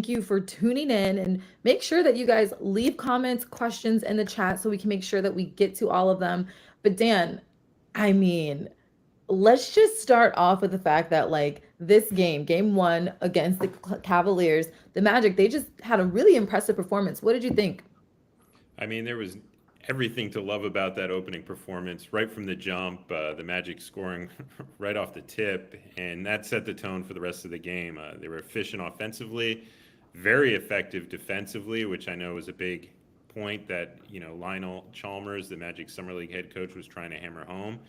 you for tuning in, and make sure that you guys leave comments, questions in the chat so we can make sure that we get to all of them. But Dan, I mean, let's just start off with the fact that like this game 1 against the Cavaliers, the Magic, they just had a really impressive performance. What did you think? I mean, there was everything to love about that opening performance right from the jump, the Magic scoring right off the tip, and that set the tone for the rest of the game. They were efficient offensively, very effective defensively, which I know was a big point that, Lionel Chalmers, the Magic Summer League head coach, was trying to hammer home.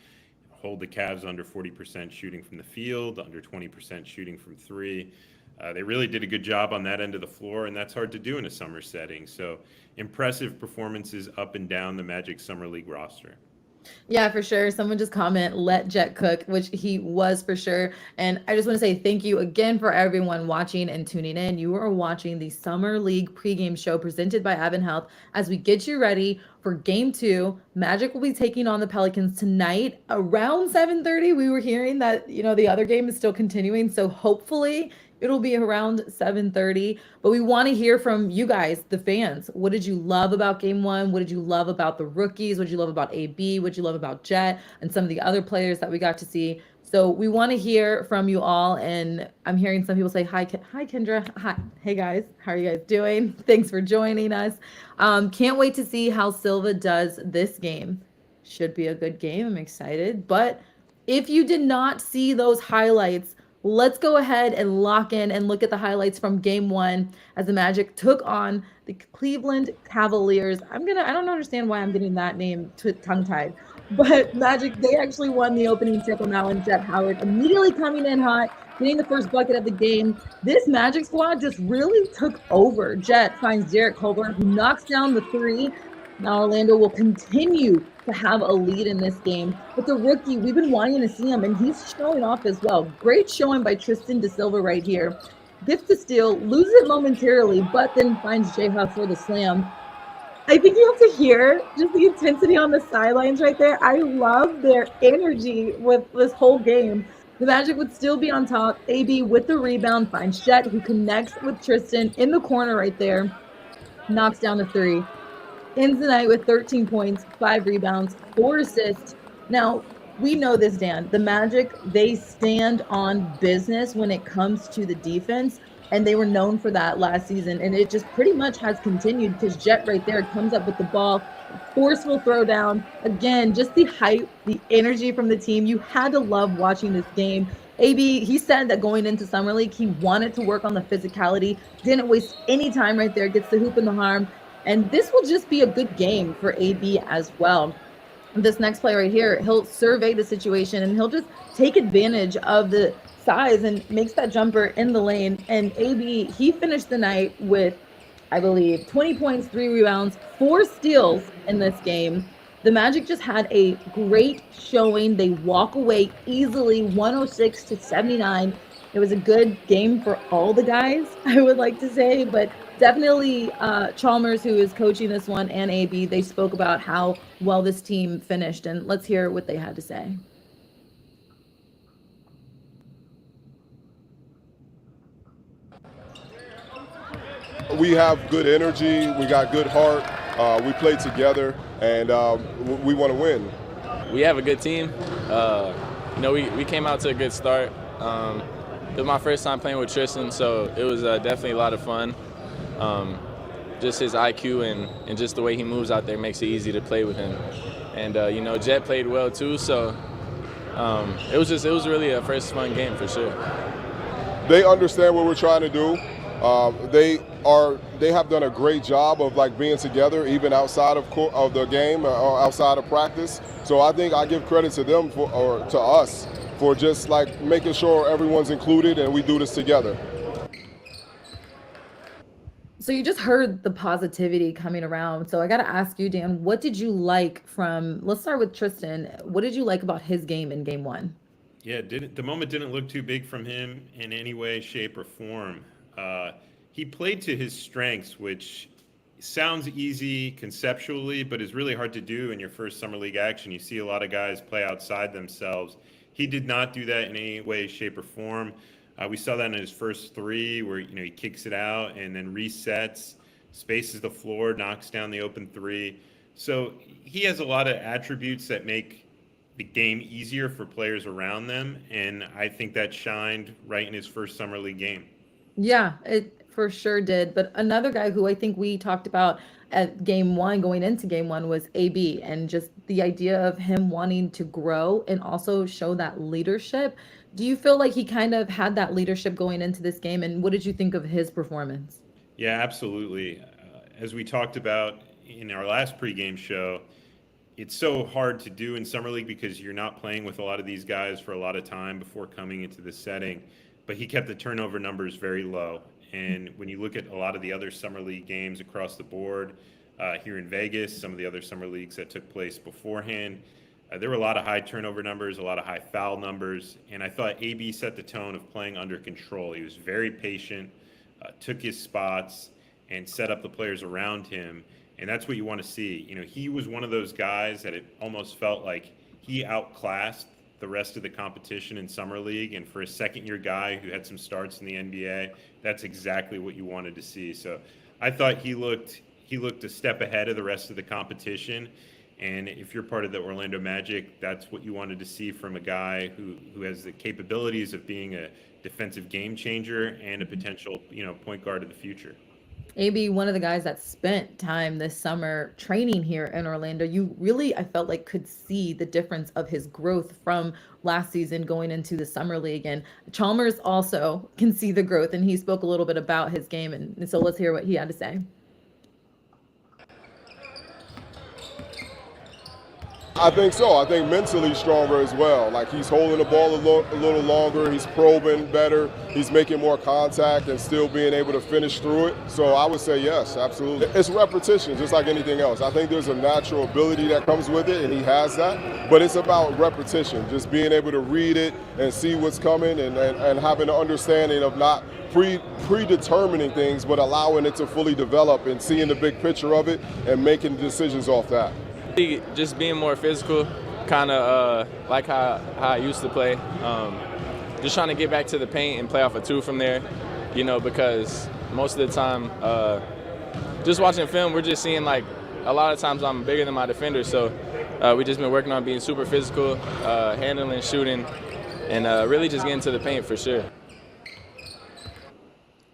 Hold the Cavs under 40% shooting from the field, under 20% shooting from three. They really did a good job on that end of the floor, and that's hard to do in a summer setting. So impressive performances up and down the Magic Summer League roster. Yeah, for sure. Someone just comment, let Jett cook, which he was for sure. And I just want to say thank you again for everyone watching and tuning in. You are watching the Summer League pregame show presented by AdventHealth as we get you ready for game 2. Magic will be taking on the Pelicans tonight around 7:30. We were hearing that, the other game is still continuing. So hopefully it'll be around 7:30, but we want to hear from you guys, the fans. What did you love about game 1? What did you love about the rookies? What did you love about AB? What did you love about Jett and some of the other players that we got to see? So we want to hear from you all, and I'm hearing some people say hi. Hi Kendra. Hi. Hey guys, how are you guys doing? Thanks for joining us. Can't wait to see how Silva does this game. Should be a good game. I'm excited. But if you did not see those highlights, let's go ahead and lock in and look at the highlights from game 1 as the Magic took on the Cleveland Cavaliers. I don't understand why I'm getting that name tongue tied, but Magic, they actually won the opening tip on that one. Jett Howard immediately coming in hot, getting the first bucket of the game. This Magic squad just really took over. Jett finds Jarrett Culver, who knocks down the three. Now Orlando will continue to have a lead in this game. But the rookie, we've been wanting to see him, and he's showing off as well. Great showing by Tristan Silva right here. Gets the steal, loses it momentarily, but then finds Huff for the slam. I think you have to hear just the intensity on the sidelines right there. I love their energy with this whole game. The Magic would still be on top. AB with the rebound finds Jett, who connects with Tristan in the corner right there. Knocks down the three. Ends the night with 13 points, 5 rebounds, 4 assists. Now, we know this, Dan. The Magic, they stand on business when it comes to the defense, and they were known for that last season. And it just pretty much has continued because Jett right there comes up with the ball, forceful throwdown. Again, just the hype, the energy from the team. You had to love watching this game. AB, he said that going into Summer League, he wanted to work on the physicality, didn't waste any time right there, gets the hoop in the arm. And this will just be a good game for AB as well. This next play right here, he'll survey the situation and he'll just take advantage of the size and makes that jumper in the lane. And AB, he finished the night with, I believe, 20 points, 3 rebounds, 4 steals in this game. The Magic just had a great showing. They walk away easily, 106-79. It was a good game for all the guys, I would like to say, but definitely Chalmers, who is coaching this one, and AB, they spoke about how well this team finished, and let's hear what they had to say. We have good energy, we got good heart, we play together, and we want to win. We have a good team. We came out to a good start. It was my first time playing with Tristan, so it was definitely a lot of fun. Just his IQ and just the way he moves out there makes it easy to play with him. And Jett played well too, so it was really a first fun game for sure. They understand what we're trying to do. They have done a great job of being together, even outside of the game or outside of practice. So I think I give credit to them or to us for just making sure everyone's included and we do this together. So you just heard the positivity coming around. So I got to ask you, Dan, what did you like let's start with Tristan. What did you like about his game in game 1? Yeah, the moment didn't look too big from him in any way, shape, or form. He played to his strengths, which sounds easy conceptually, but is really hard to do in your first Summer League action. You see a lot of guys play outside themselves. He did not do that in any way, shape, or form. We saw that in his first three where, he kicks it out and then resets, spaces the floor, knocks down the open three. So he has a lot of attributes that make the game easier for players around them, and I think that shined right in his first summer league game. Yeah, it for sure did. But another guy who I think we talked about at game one, going into game one, was AB, and just the idea of him wanting to grow and also show that leadership. Do you feel like he kind of had that leadership going into this game? And what did you think of his performance? Yeah, absolutely. As we talked about in our last pregame show, it's so hard to do in summer league because you're not playing with a lot of these guys for a lot of time before coming into the setting. But he kept the turnover numbers very low. And when you look at a lot of the other summer league games across the board here in Vegas, some of the other summer leagues that took place beforehand, there were a lot of high turnover numbers, a lot of high foul numbers. And I thought AB set the tone of playing under control. He was very patient, took his spots, and set up the players around him. And that's what you want to see. He was one of those guys that it almost felt like he outclassed the rest of the competition in summer league. And for a second-year guy who had some starts in the NBA, that's exactly what you wanted to see. So I thought he looked a step ahead of the rest of the competition. And if you're part of the Orlando Magic, that's what you wanted to see from a guy who has the capabilities of being a defensive game changer and a potential, point guard of the future. AB, one of the guys that spent time this summer training here in Orlando, you really, I felt like, could see the difference of his growth from last season going into the summer league. And Chalmers also can see the growth, and he spoke a little bit about his game. And so let's hear what he had to say. I think so. I think mentally stronger as well. Like, he's holding the ball a little longer. He's probing better. He's making more contact and still being able to finish through it. So I would say yes, absolutely. It's repetition, just like anything else. I think there's a natural ability that comes with it, and he has that. But it's about repetition, just being able to read it and see what's coming and having an understanding of not predetermining things, but allowing it to fully develop and seeing the big picture of it and making decisions off that. Just being more physical, kind of like how I used to play. Just trying to get back to the paint and play off a two from there, because most of the time, just watching film, we're just seeing like a lot of times I'm bigger than my defender. So we just been working on being super physical, handling, shooting, and really just getting to the paint for sure.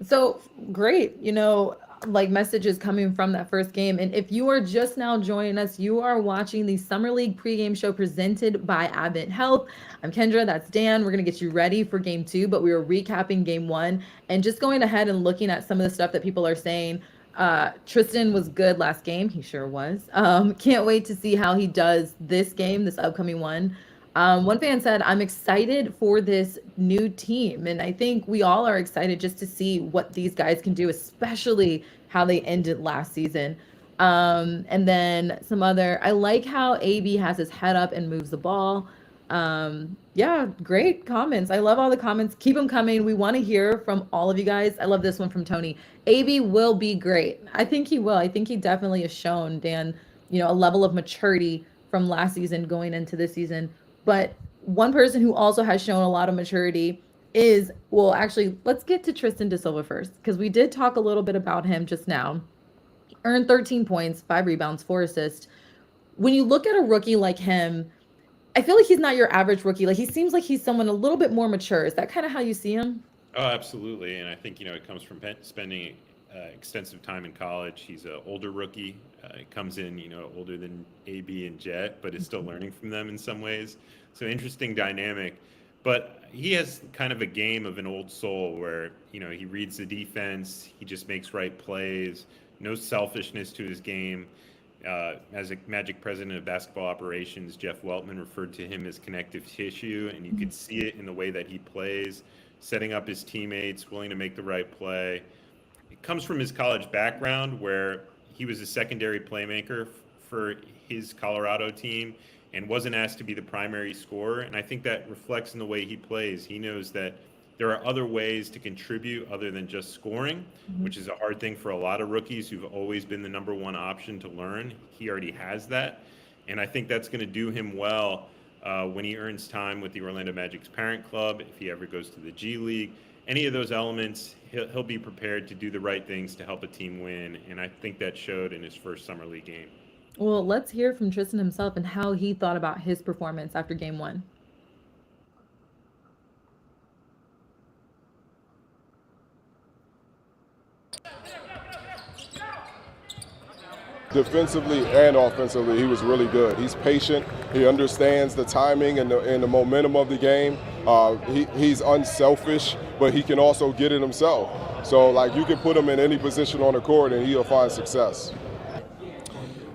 So great, like messages coming from that first game. And if you are just now joining us, you are watching the Summer League pregame show presented by AdventHealth. I'm Kendra, that's Dan. We're going to get you ready for game two, but we are recapping game one and just going ahead and looking at some of the stuff that people are saying. Tristan was good last game. He sure was. Can't wait to see how he does this game, this upcoming one. One fan said, I'm excited for this new team. And I think we all are excited just to see what these guys can do, especially how they ended last season. And then I like how AB has his head up and moves the ball. Yeah, great comments. I love all the comments. Keep them coming. We want to hear from all of you guys. I love this one from Tony. AB will be great. I think he will. I think he definitely has shown, Dan, a level of maturity from last season going into this season. But one person who also has shown a lot of maturity is, actually, let's get to Tristan de Silva first, because we did talk a little bit about him just now. He earned 13 points, 5 rebounds, 4 assists. When you look at a rookie like him, I feel like he's not your average rookie. Like, he seems like he's someone a little bit more mature. Is that kind of how you see him? Oh, absolutely. And I think, it comes from spending extensive time in college. He's an older rookie. He comes in, older than AB and Jett, but is still learning from them in some ways. So interesting dynamic. But he has kind of a game of an old soul where, he reads the defense. He just makes right plays. No selfishness to his game. As a Magic president of basketball operations, Jeff Weltman referred to him as connective tissue, and you could see it in the way that he plays, setting up his teammates, willing to make the right play. It comes from his college background where he was a secondary playmaker for his Colorado team and wasn't asked to be the primary scorer. And I think that reflects in the way he plays. He knows that there are other ways to contribute other than just scoring, which is a hard thing for a lot of rookies who've always been the number one option to learn. He already has that. And I think that's going to do him well when he earns time with the Orlando Magic's parent club, if he ever goes to the G League. any of those elements, he'll be prepared to do the right things to help a team win. And I think that showed in his first summer league game. Well, let's hear from Tristan himself and how he thought about his performance after game one. Defensively and offensively, he was really good. He's patient. He understands the timing and the momentum of the game. He's unselfish, but he can also get it himself. So, like, you can put him in any position on the court and he'll find success.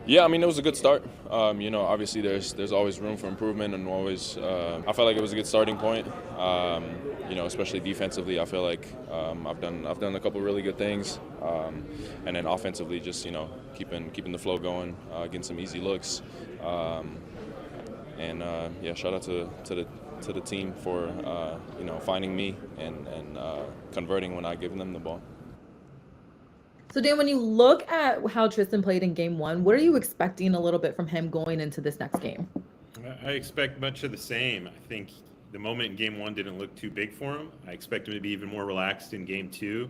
Yeah, I mean, it was a good start. Obviously there's always room for improvement, and always I felt like it was a good starting point. Especially defensively, I feel like I've done a couple really good things, and then offensively, just keeping the flow going, getting some easy looks, shout out to the team for finding me and converting when I give them the ball. So, Dan, when you look at how Tristan played in game one, what are you expecting a little bit from him going into this next game? I expect much of the same. I think the moment in game one didn't look too big for him. I expect him to be even more relaxed in game two.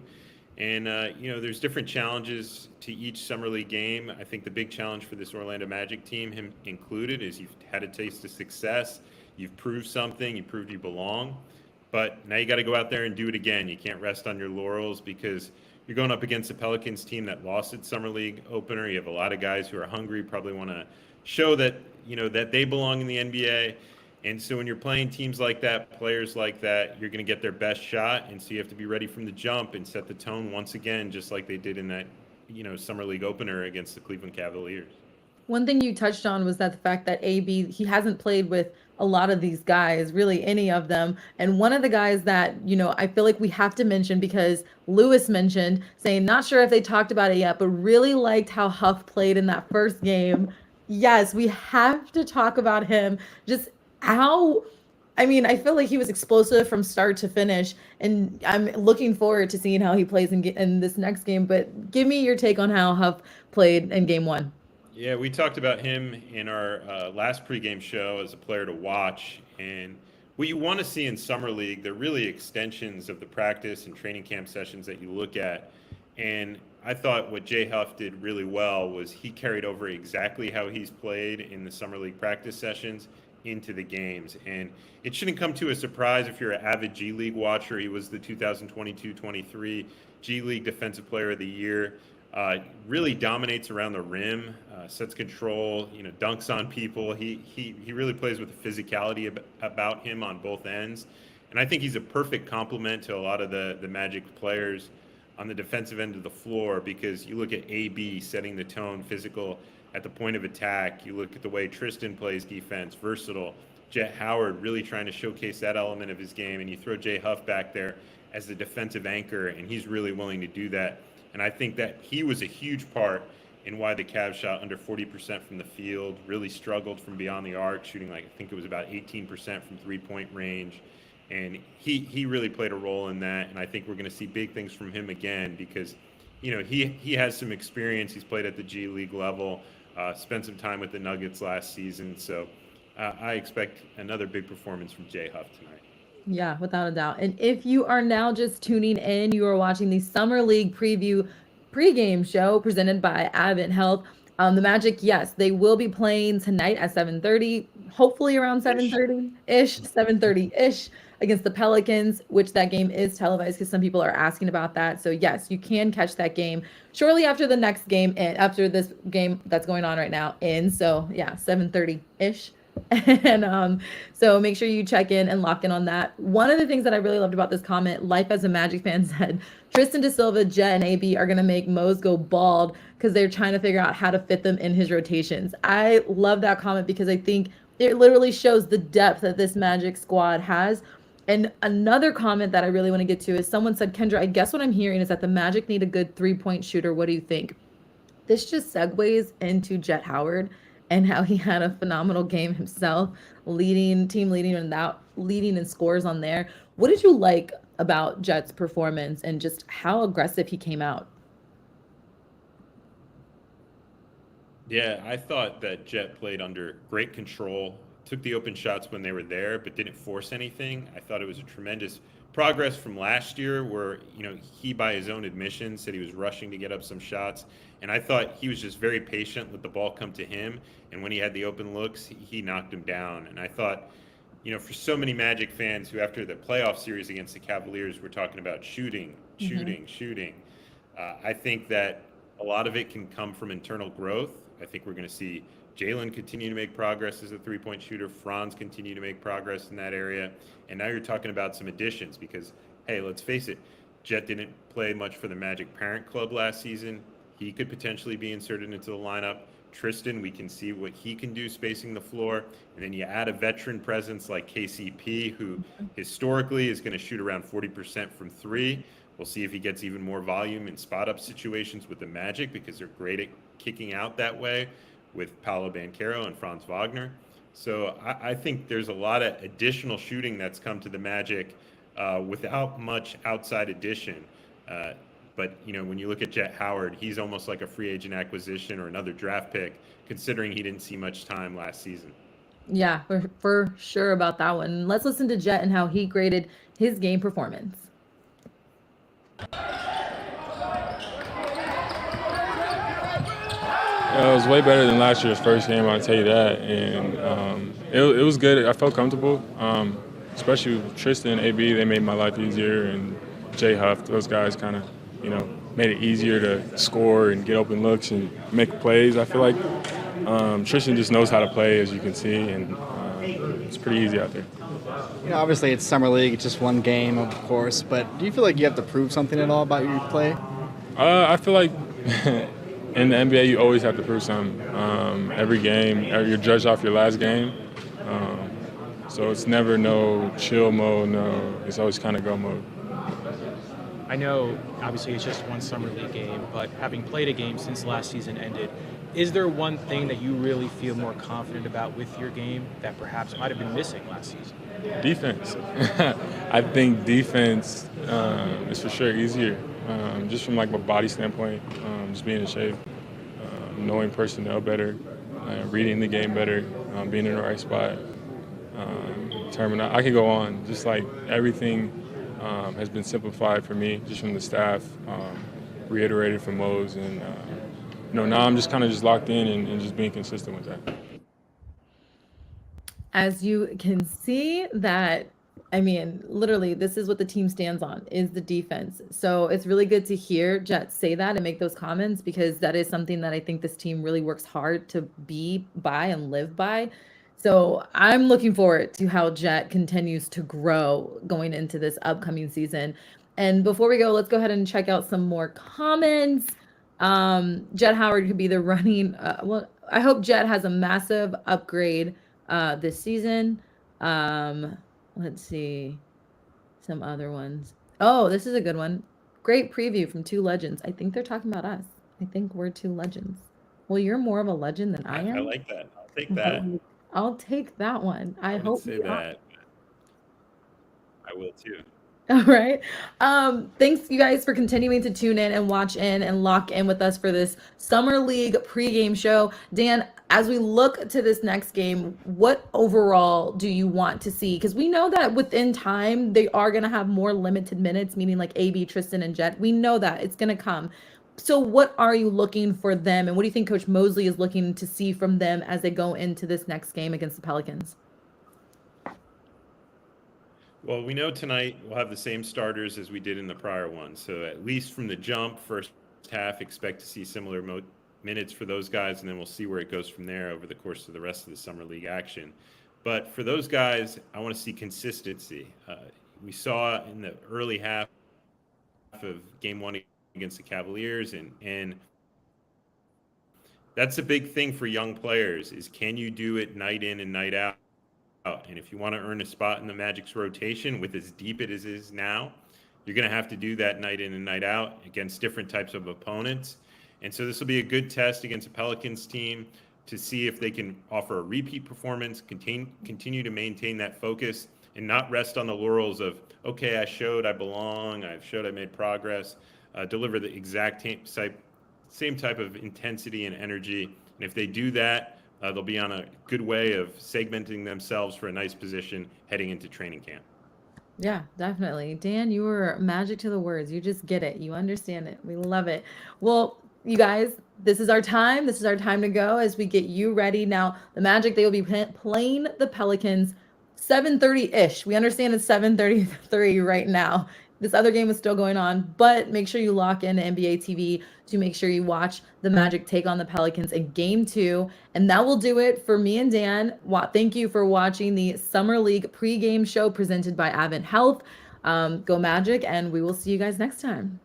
And, there's different challenges to each summer league game. I think the big challenge for this Orlando Magic team, him included, is you've had a taste of success. You've proved something. You proved you belong. But now you got to go out there and do it again. You can't rest on your laurels because you're going up against a Pelicans team that lost its summer league opener. You have a lot of guys who are hungry, probably want to show that, that they belong in the NBA. And so when you're playing teams like that, players like that, you're going to get their best shot. And so you have to be ready from the jump and set the tone once again, just like they did in that, summer league opener against the Cleveland Cavaliers. One thing you touched on was that the fact that AB, he hasn't played with a lot of these guys, really any of them. And one of the guys that, I feel like we have to mention, because Lewis mentioned, saying, not sure if they talked about it yet, but really liked how Huff played in that first game. Yes, we have to talk about him. Just how, I feel like he was explosive from start to finish, and I'm looking forward to seeing how he plays in this next game. But give me your take on how Huff played in game one. Yeah, we talked about him in our last pregame show as a player to watch. And what you want to see in Summer League, they're really extensions of the practice and training camp sessions that you look at. And I thought what Jay Huff did really well was he carried over exactly how he's played in the Summer League practice sessions into the games. And it shouldn't come to a surprise if you're an avid G League watcher. He was the 2022-23 G League Defensive Player of the Year. Really dominates around the rim, sets control, dunks on people. He really plays with the physicality about him on both ends. And I think he's a perfect complement to a lot of the Magic players on the defensive end of the floor, because you look at AB setting the tone, physical at the point of attack. You look at the way Tristan plays defense, versatile. Jett Howard really trying to showcase that element of his game. And you throw Jay Huff back there as the defensive anchor, and he's really willing to do that. And I think that he was a huge part in why the Cavs shot under 40% from the field, really struggled from beyond the arc, shooting I think it was about 18% from three-point range. And he really played a role in that. And I think we're going to see big things from him again, because, he has some experience. He's played at the G League level, spent some time with the Nuggets last season. So I expect another big performance from Jay Huff tonight. Yeah, without a doubt. And if you are now just tuning in, you are watching the Summer League preview pregame show presented by AdventHealth. The Magic, yes, they will be playing tonight at 7:30, hopefully around 7:30-ish, 7:30-ish against the Pelicans, which that game is televised because some people are asking about that. So yes, you can catch that game shortly after the next game and after this game that's going on right now. And so yeah, 7:30-ish. And so make sure you check in and lock in on that. One of the things that I really loved about this comment, Life as a Magic Fan said, Tristan de Silva, Jett, and AB are going to make Mose go bald because they're trying to figure out how to fit them in his rotations. I love that comment because I think it literally shows the depth that this Magic squad has. And another comment that I really want to get to is someone said, Kendra, I guess what I'm hearing is that the Magic need a good three-point shooter. What do you think? This just segues into Jett Howard and how he had a phenomenal game himself, leading in scores on there. What did you like about Jett's performance and just how aggressive he came out? Yeah, I thought that Jett played under great control, took the open shots when they were there, but didn't force anything. I thought it was a tremendous progress from last year where, he, by his own admission, said he was rushing to get up some shots. And I thought he was just very patient, let the ball come to him. And when he had the open looks, he knocked him down. And I thought, for so many Magic fans who, after the playoff series against the Cavaliers, were talking about shooting. I think that a lot of it can come from internal growth. I think we're going to see Jalen continue to make progress as a three-point shooter. Franz continue to make progress in that area. And now you're talking about some additions because, hey, let's face it, Jett didn't play much for the Magic Parent Club last season. He could potentially be inserted into the lineup. Tristan, we can see what he can do spacing the floor. And then you add a veteran presence like KCP, who historically is going to shoot around 40% from three. We'll see if he gets even more volume in spot-up situations with the Magic because they're great at kicking out that way with Paolo Banchero and Franz Wagner. So I think there's a lot of additional shooting that's come to the Magic without much outside addition. But, when you look at Jett Howard, he's almost like a free agent acquisition or another draft pick, considering he didn't see much time last season. Yeah, for sure about that one. Let's listen to Jett and how he graded his game performance. It was way better than last year's first game, I'll tell you that. And it was good. I felt comfortable, especially with Tristan, AB. They made my life easier, and Huff. Those guys kind of, made it easier to score and get open looks and make plays. I feel like Tristan just knows how to play, as you can see, and it's pretty easy out there. Obviously it's summer league. It's just one game, of course. But do you feel like you have to prove something at all about your play? I feel like in the NBA, you always have to prove something. Every game, you're judged off your last game. So it's never no chill mode, it's always kind of go mode. I know, obviously, it's just one summer league game, but having played a game since last season ended, is there one thing that you really feel more confident about with your game that perhaps might have been missing last season? Defense. I think defense is for sure easier, just from like a body standpoint, just being in shape, knowing personnel better, reading the game better, being in the right spot. I could go on. Just like everything has been simplified for me, just from the staff, reiterated from Mose, and now I'm just kind of just locked in and just being consistent with that. As you can see that, literally, this is what the team stands on, is the defense. So it's really good to hear Jett say that and make those comments, because that is something that I think this team really works hard to be by and live by. So I'm looking forward to how Jett continues to grow going into this upcoming season. And before we go, let's go ahead and check out some more comments. Jett Howard could be the running. I hope Jett has a massive upgrade this season. Let's see some other ones. Oh, this is a good one. Great preview from two legends. I think they're talking about us. I think we're two legends. Well, you're more of a legend than I am. I like that. I'll take that. I'll take that one. I hope say that. I will too. All right. Thanks you guys for continuing to tune in and watch in and lock in with us for this Summer League pregame show. Dan, as we look to this next game, what overall do you want to see? Because we know that within time, they are going to have more limited minutes, meaning like AB, Tristan, and Jett. We know that it's going to come. So what are you looking for them? And what do you think Coach Mosley is looking to see from them as they go into this next game against the Pelicans? Well, we know tonight we'll have the same starters as we did in the prior one. So at least from the jump, first half, expect to see similar minutes for those guys, and then we'll see where it goes from there over the course of the rest of the Summer League action. But for those guys, I want to see consistency. We saw in the early half of Game 1 against the Cavaliers, and that's a big thing for young players, is can you do it night in and night out? And if you want to earn a spot in the Magic's rotation with as deep as it is now, you're going to have to do that night in and night out against different types of opponents. And so this will be a good test against a Pelicans team to see if they can offer a repeat performance, continue to maintain that focus, and not rest on the laurels of, okay, I showed I belong, I've showed I made progress, deliver the exact same type of intensity and energy. And if they do that, they'll be on a good way of segmenting themselves for a nice position heading into training camp. Yeah, definitely. Dan, you were magic to the words. You just get it. You understand it. We love it. Well, you guys, this is our time. This is our time to go as we get you ready. Now, the Magic, they will be playing the Pelicans 7:30-ish. We understand it's 7:33 right now. This other game is still going on, but make sure you lock in NBA TV to make sure you watch the Magic take on the Pelicans in game 2. And that will do it for me and Dan. Thank you for watching the Summer League pregame show presented by AdventHealth. Go Magic, and we will see you guys next time.